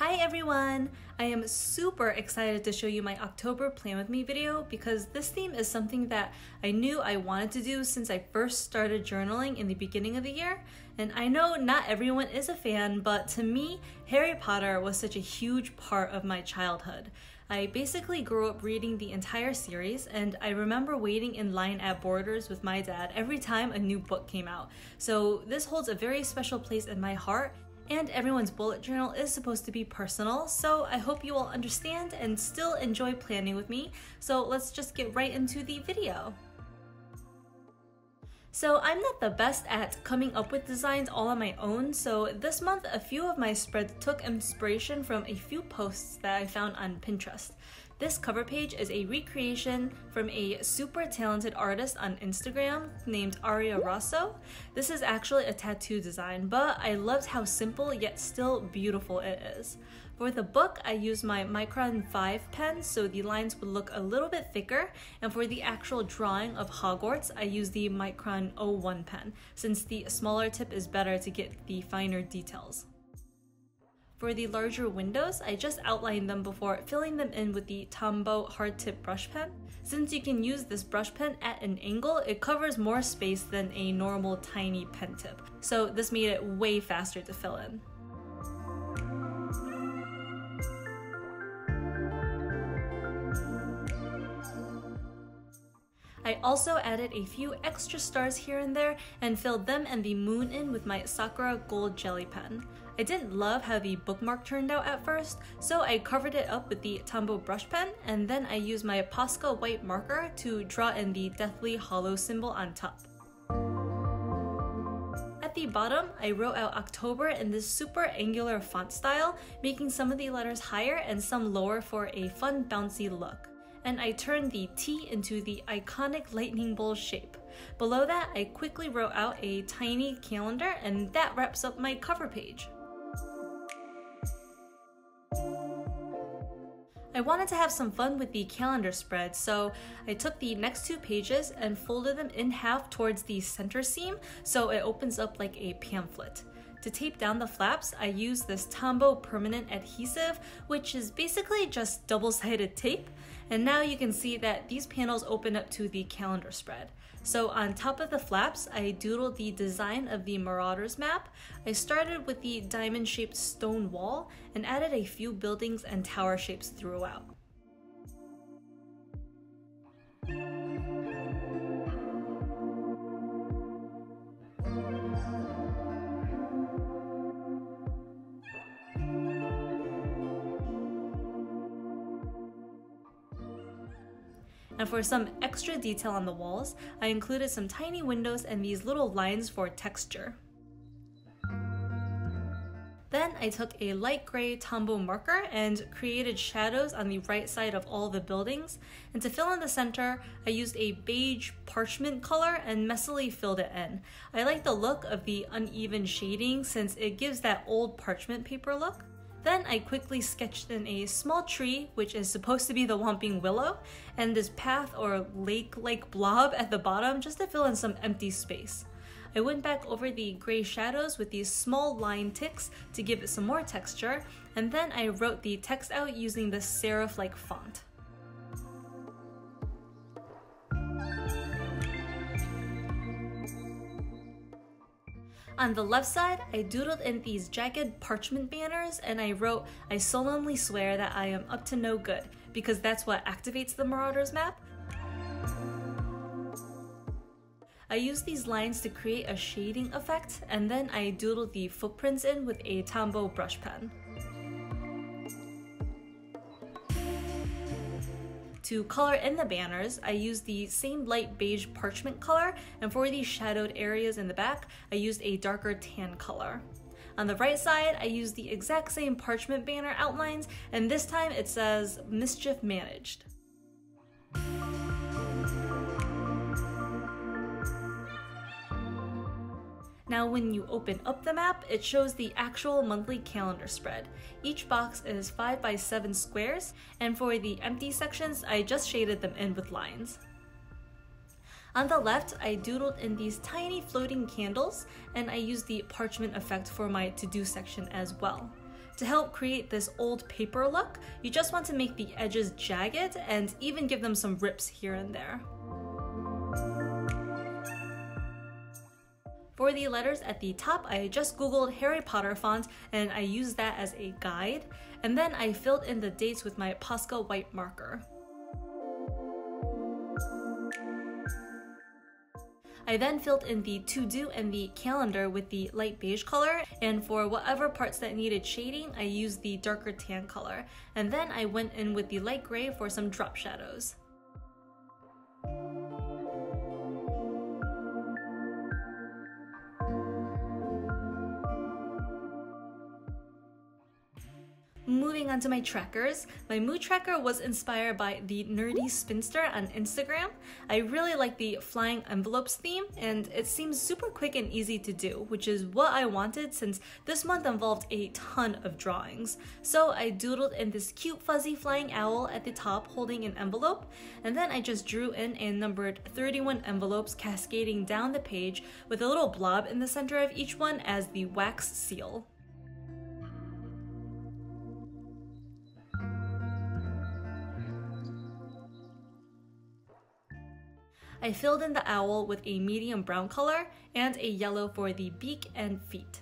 Hi everyone! I am super excited to show you my October Plan With Me video because this theme is something that I knew I wanted to do since I first started journaling in the beginning of the year. And I know not everyone is a fan, but to me, Harry Potter was such a huge part of my childhood. I basically grew up reading the entire series, and I remember waiting in line at Borders with my dad every time a new book came out. So this holds a very special place in my heart. And everyone's bullet journal is supposed to be personal, so I hope you all understand and still enjoy planning with me. So let's just get right into the video. So I'm not the best at coming up with designs all on my own, so this month a few of my spreads took inspiration from a few posts that I found on Pinterest. This cover page is a recreation from a super talented artist on Instagram named Aria Rosso. This is actually a tattoo design, but I loved how simple yet still beautiful it is. For the book, I used my Micron 5 pen so the lines would look a little bit thicker, and for the actual drawing of Hogwarts, I used the Micron 01 pen since the smaller tip is better to get the finer details. For the larger windows, I just outlined them before filling them in with the Tombow hard tip brush pen. Since you can use this brush pen at an angle, it covers more space than a normal tiny pen tip. So this made it way faster to fill in. I also added a few extra stars here and there and filled them and the moon in with my Sakura gold jelly pen. I didn't love how the bookmark turned out at first, so I covered it up with the Tombow brush pen, and then I used my Posca white marker to draw in the Deathly Hollow symbol on top. At the bottom, I wrote out October in this super angular font style, making some of the letters higher and some lower for a fun bouncy look. And I turned the T into the iconic lightning bolt shape. Below that, I quickly wrote out a tiny calendar, and that wraps up my cover page. I wanted to have some fun with the calendar spread, so I took the next two pages and folded them in half towards the center seam so it opens up like a pamphlet. To tape down the flaps, I used this Tombow permanent adhesive, which is basically just double-sided tape, and now you can see that these panels open up to the calendar spread. So on top of the flaps, I doodled the design of the Marauders map. I started with the diamond-shaped stone wall and added a few buildings and tower shapes throughout. And for some extra detail on the walls, I included some tiny windows and these little lines for texture. Then I took a light gray Tombow marker and created shadows on the right side of all the buildings. And to fill in the center, I used a beige parchment color and messily filled it in. I like the look of the uneven shading since it gives that old parchment paper look. Then I quickly sketched in a small tree, which is supposed to be the Whomping Willow, and this path or lake-like blob at the bottom just to fill in some empty space. I went back over the gray shadows with these small line ticks to give it some more texture, and then I wrote the text out using this serif-like font. On the left side, I doodled in these jagged parchment banners and I wrote, "I solemnly swear that I am up to no good," because that's what activates the Marauders map. I used these lines to create a shading effect, and then I doodled the footprints in with a Tombow brush pen. To color in the banners, I used the same light beige parchment color, and for these shadowed areas in the back, I used a darker tan color. On the right side, I used the exact same parchment banner outlines, and this time it says, "Mischief Managed." Now when you open up the map, it shows the actual monthly calendar spread. Each box is 5 by 7 squares, and for the empty sections, I just shaded them in with lines. On the left, I doodled in these tiny floating candles, and I used the parchment effect for my to-do section as well. To help create this old paper look, you just want to make the edges jagged and even give them some rips here and there. For the letters at the top, I just googled Harry Potter font and I used that as a guide, and then I filled in the dates with my Posca white marker. I then filled in the to-do and the calendar with the light beige color, and for whatever parts that needed shading, I used the darker tan color. And then I went in with the light gray for some drop shadows. Moving on to my trackers, my mood tracker was inspired by the Nerdy Spinster on Instagram. I really like the flying envelopes theme, and it seems super quick and easy to do, which is what I wanted since this month involved a ton of drawings. So I doodled in this cute fuzzy flying owl at the top holding an envelope, and then I just drew in and numbered 31 envelopes cascading down the page with a little blob in the center of each one as the wax seal. I filled in the owl with a medium brown color and a yellow for the beak and feet.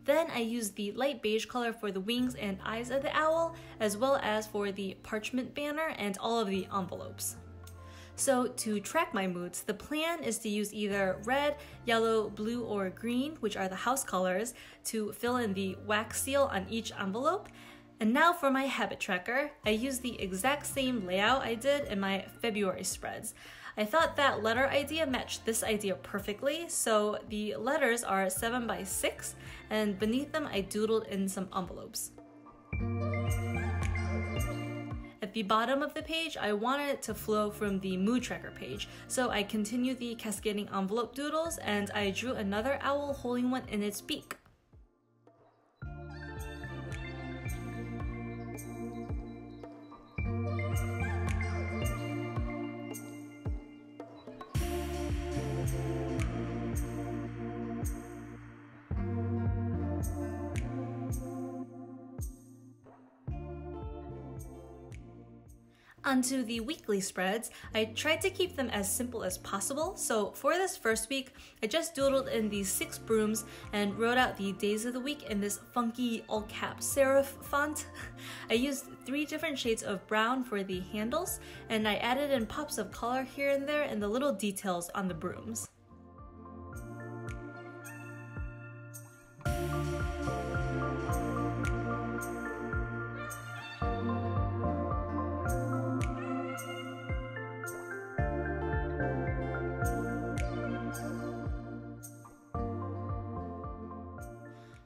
Then I used the light beige color for the wings and eyes of the owl, as well as for the parchment banner and all of the envelopes. So to track my moods, the plan is to use either red, yellow, blue, or green, which are the house colors, to fill in the wax seal on each envelope. And now for my habit tracker, I used the exact same layout I did in my February spreads. I thought that letter idea matched this idea perfectly, so the letters are 7 by 6, and beneath them I doodled in some envelopes. At the bottom of the page, I wanted it to flow from the mood tracker page, so I continued the cascading envelope doodles and I drew another owl holding one in its beak. Onto the weekly spreads, I tried to keep them as simple as possible, so for this first week, I just doodled in these 6 brooms and wrote out the days of the week in this funky all-cap serif font. I used 3 different shades of brown for the handles, and I added in pops of color here and there in the little details on the brooms.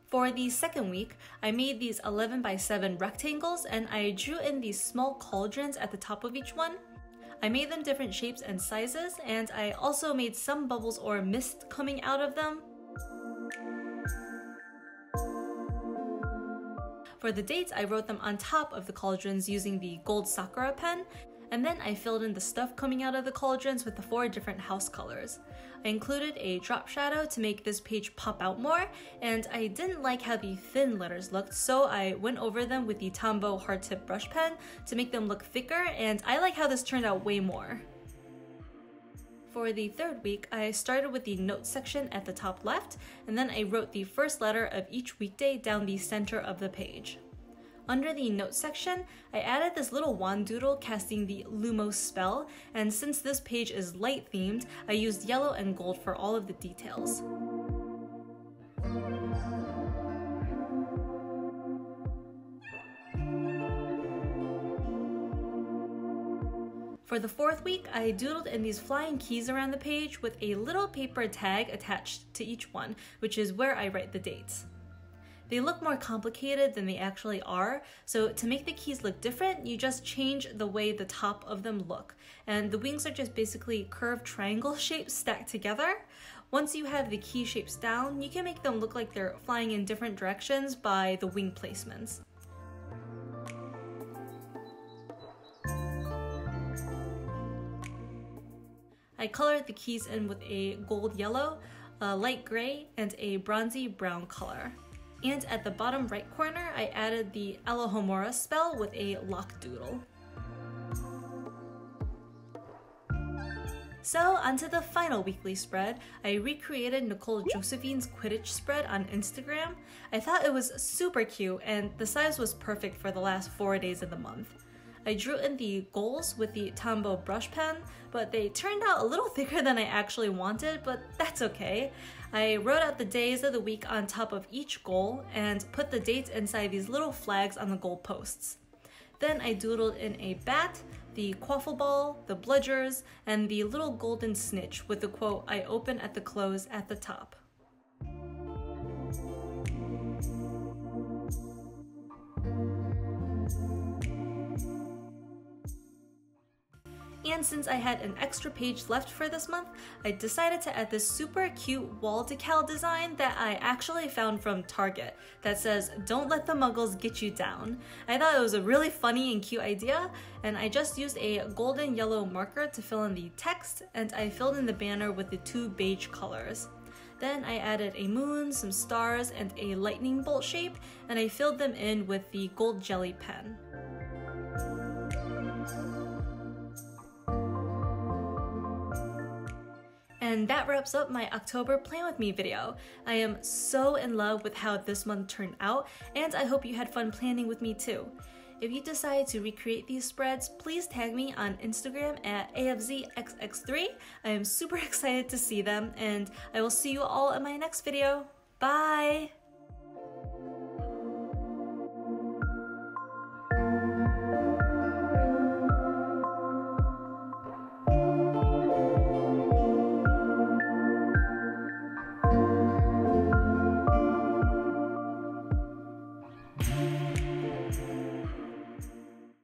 For the second week, I made these 11 by 7 rectangles and I drew in these small cauldrons at the top of each one. I made them different shapes and sizes, and I also made some bubbles or mist coming out of them. For the dates, I wrote them on top of the cauldrons using the gold Sakura pen, and then I filled in the stuff coming out of the cauldrons with the 4 different house colors. I included a drop shadow to make this page pop out more, and I didn't like how the thin letters looked, so I went over them with the Tombow hard tip brush pen to make them look thicker, and I like how this turned out way more. For the third week, I started with the notes section at the top left, and then I wrote the first letter of each weekday down the center of the page. Under the notes section, I added this little wand doodle casting the Lumos spell, and since this page is light themed, I used yellow and gold for all of the details. For the fourth week, I doodled in these flying keys around the page with a little paper tag attached to each one, which is where I write the dates. They look more complicated than they actually are, so to make the keys look different, you just change the way the top of them look. And the wings are just basically curved triangle shapes stacked together. Once you have the key shapes down, you can make them look like they're flying in different directions by the wing placements. I colored the keys in with a gold yellow, a light gray, and a bronzy brown color. And at the bottom right corner, I added the Alohomora spell with a lock doodle. So onto the final weekly spread. I recreated Nicole Josephine's Quidditch spread on Instagram. I thought it was super cute and the size was perfect for the last 4 days of the month. I drew in the goals with the Tombow brush pen, but they turned out a little thicker than I actually wanted, but that's okay. I wrote out the days of the week on top of each goal and put the dates inside these little flags on the goal posts. Then I doodled in a bat, the quaffle ball, the bludgers, and the little golden snitch with the quote, "I open at the close" at the top. And since I had an extra page left for this month, I decided to add this super cute wall decal design that I actually found from Target that says, "Don't let the muggles get you down." I thought it was a really funny and cute idea, and I just used a golden yellow marker to fill in the text, and I filled in the banner with the 2 beige colors. Then I added a moon, some stars, and a lightning bolt shape, and I filled them in with the gold jelly pen. And that wraps up my October Plan With Me video. I am so in love with how this month turned out, and I hope you had fun planning with me too. If you decide to recreate these spreads, please tag me on Instagram at AFZXX3. I am super excited to see them, and I will see you all in my next video. Bye!